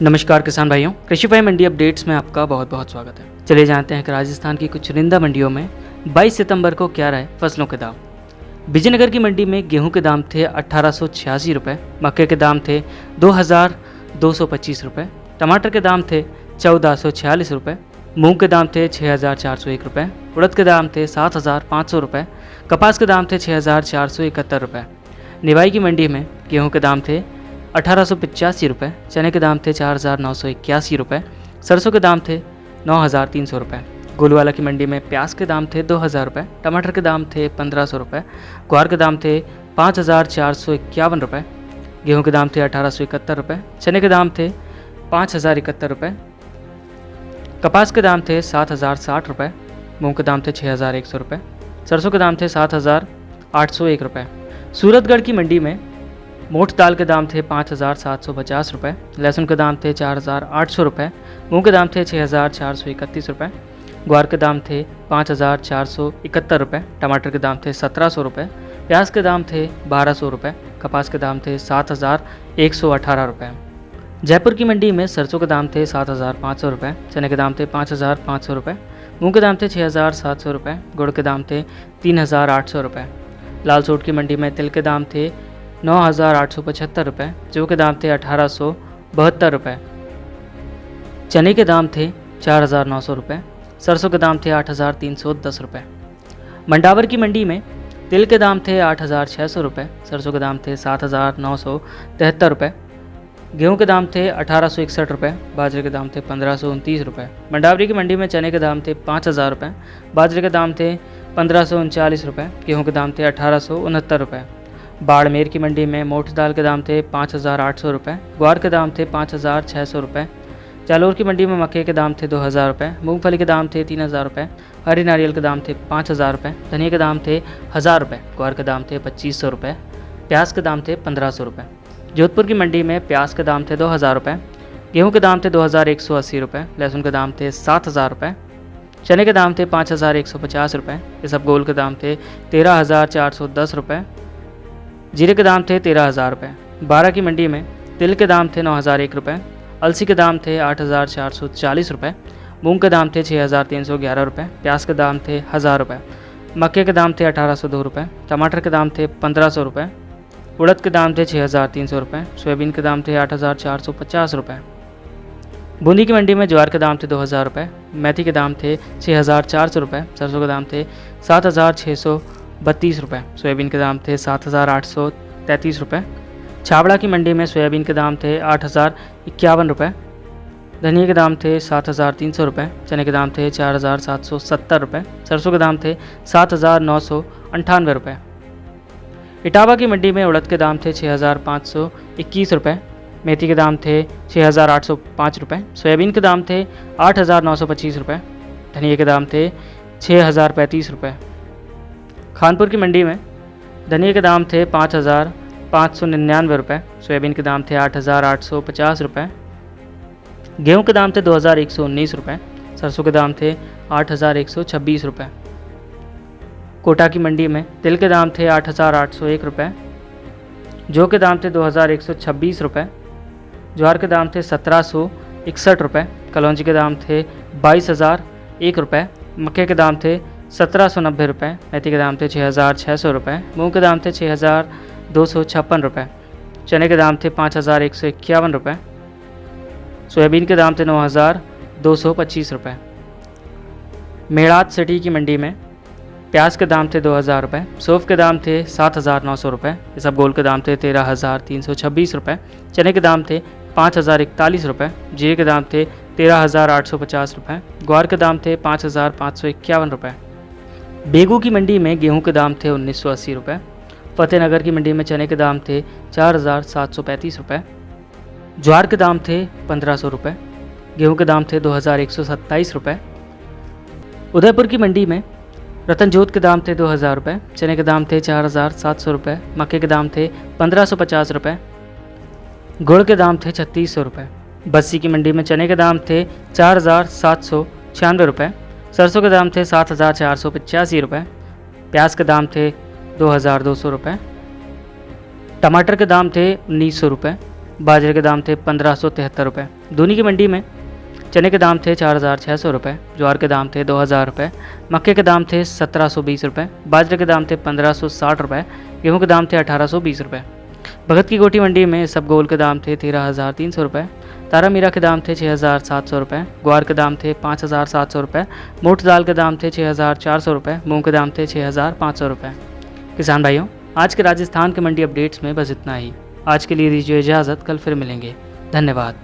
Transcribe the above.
नमस्कार किसान भाइयों, कृषि भाई मंडी अपडेट्स में आपका बहुत बहुत स्वागत है। चले जानते हैं कि राजस्थान की कुछ चुनिंदा मंडियों में 22 सितंबर को क्या रहे फसलों के दाम। विजयनगर की मंडी में गेहूं के दाम थे 1886 रुपये, मक्के के दाम थे 2225 रुपये, टमाटर के दाम थे 1446 रुपये, मूंग के दाम थे 6401 रुपये, उड़द के दाम थे 7500 रुपये, कपास के दाम थे 6471 रुपये। निवाई की मंडी में गेहूं के दाम थे 1885 रुपये, चने के दाम थे 4981 रुपये, सरसों के दाम थे 9300 रुपये। गोलवाला की मंडी में प्याज के दाम थे 2000 रुपये, टमाटर के दाम थे 1500 रुपये, ग्वार के दाम थे 5451 रुपये, गेहूं के दाम थे 1871 रुपये, चने के दाम थे 5071 रुपये, कपास के दाम थे 7060 रुपये, मूंग के दाम थे 6100 रुपये, सरसों के दाम थे 7801 रुपये। सूरतगढ़ की मंडी में मोठ दाल के दाम थे 5750 रुपये, लहसुन के दाम थे 4800 रुपये, मूंग के दाम थे 6431 रुपये, ग्वार के दाम थे 5471 रुपये, टमाटर के दाम थे 1700 रुपये, प्याज के दाम थे 1200 रुपये, कपास के दाम थे 7118 रुपये। जयपुर की मंडी में सरसों के दाम थे 7500 रुपये, चने के दाम थे 5500 रुपये, मूंग के दाम थे 6700 रुपये, गुड़ के दाम थे 3800 रुपये। लालसोट की मंडी में तिल के दाम थे 9875 रुपये, जौ के दाम थे 1872 रुपये, चने के दाम थे 4900 रुपये, सरसों के दाम थे 8310 रुपये। मंडावर की मंडी में तिल के दाम थे 8600 रुपये, सरसों के दाम थे 7973 रुपये, गेहूं के दाम थे 1861 रुपये, बाजरे के दाम थे 1529 रुपये। मंडावरी की मंडी में चने के दाम थे 5000 रुपये, बाजरे के दाम थे 1539 रुपये, गेहूं के दाम थे 1869 रुपये। बाड़मेर की मंडी में मोठ दाल के दाम थे 5800 रुपये, ग्वार के दाम थे 5600 रुपये। जालौर की मंडी में मक्के के दाम थे 2000 रुपये, मूंगफली के दाम थे 3000 रुपये, हरी नारियल के दाम थे 5000 रुपये, धनिया के दाम थे 1000 रुपये, ग्वार के दाम थे 2500 रुपये, प्याज के दाम थे 1500 रुपये। जोधपुर की मंडी में प्याज के दाम थे 2000 रुपये, गेहूँ के दाम थे 2180 रुपये, लहसुन के दाम थे 7000 रुपये, चने के दाम थे 5150 रुपये, इसबगोल के दाम थे 13410 रुपये, जीरे के दाम थे 13000 रुपये। बारा की मंडी में तिल के दाम थे 9001 रुपये, अलसी के दाम थे 8440 रुपये, मूंग के दाम थे 6311 रुपये, प्याज के दाम थे 1000 रुपये, मक्के के दाम थे 1802 रुपये, टमाटर के दाम थे 1500 रुपये, उड़द के दाम थे 6300 रुपये, सोयाबीन के दाम थे 8450 रुपये। बूंदी की मंडी में ज्वार के दाम थे 2000 रुपये, मेथी के दाम थे 6400 रुपये, सरसों के दाम थे 7632 रुपये, सोयाबीन के दाम थे 7833 रुपये। छाबड़ा की मंडी में सोयाबीन के दाम थे 8051 रुपये, धनिया के दाम थे 7300 रुपये, चने के दाम थे 4770 रुपये, सरसों के दाम थे 7998 रुपये। इटावा की मंडी में उड़द के दाम थे 6521 रुपये, मेथी के दाम थे 6805 रुपये, सोयाबीन के दाम थे 8925 रुपये, धनिया के दाम थे 6035 रुपये। खानपुर की मंडी में धनिया के दाम थे 5599 रुपये, सोयाबीन के दाम थे 8850 रुपये, गेहूं के दाम थे 2119 रुपये, सरसों के दाम थे 8126 रुपये। कोटा की मंडी में तिल के दाम थे 8801 रुपये, जौ के दाम थे 2126 रुपये, ज्वार के दाम थे 1761 रुपये, कलौंजी के दाम थे 22001 रुपये, मक्के के दाम थे 1790 रुपये, मेथी के दाम थे 6600 रुपये, मूंग के दाम थे 6256 रुपये, चने के दाम थे 5151 रुपये, सोयाबीन के दाम थे 9225 रुपये। मेड़ात सिटी की मंडी में प्याज के दाम थे 2000 रुपये, सौंफ के दाम थे 7900 रुपये, इसबगोल के दाम थे 13326 रुपये, चने के दाम थे 5041 रुपये, जीरे के दाम थे 13850 रुपये, ग्वार के दाम थे 5551 रुपये। बेगू की मंडी में गेहूं के दाम थे 1980 रुपये, फतेहनगर की मंडी में चने के दाम थे 4735 रुपये, ज्वार के दाम थे 1500 रुपये, गेहूं के दाम थे 2127 रुपये। उदयपुर की मंडी में रतनजोत के दाम थे 2000 रुपये, चने के दाम थे 4700 रुपये, मक्के के दाम थे 1550 रुपये, गुड़ के दाम थे 3600 रुपये। बस्सी की मंडी में चने के दाम थे 4796 रुपये, सरसों के दाम थे 7485 रुपये, प्याज के दाम थे 2200 रुपये, टमाटर के दाम थे 1900 रुपये, बाजरे के दाम थे 1573 रुपये। दूनी की मंडी में चने के दाम थे 4600 रुपये, ज्वार के दाम थे 2000 रुपये, मक्के के दाम थे 1720 रुपये, बाजरे के दाम थे 1560 रुपये, गेहूँ के दाम थे 1820 रुपये। भगत की कोठी मंडी में इसबगोल के दाम थे 13,300 रुपये, तारा मीरा के दाम थे 6,700 रुपये, ग्वार के दाम थे 5,700 रुपये, मोट दाल के दाम थे 6,400 रुपये, मूंग के दाम थे 6,500 रुपये। किसान भाइयों, आज के राजस्थान के मंडी अपडेट्स में बस इतना ही। आज के लिए दीजिए इजाज़त, कल फिर मिलेंगे। धन्यवाद।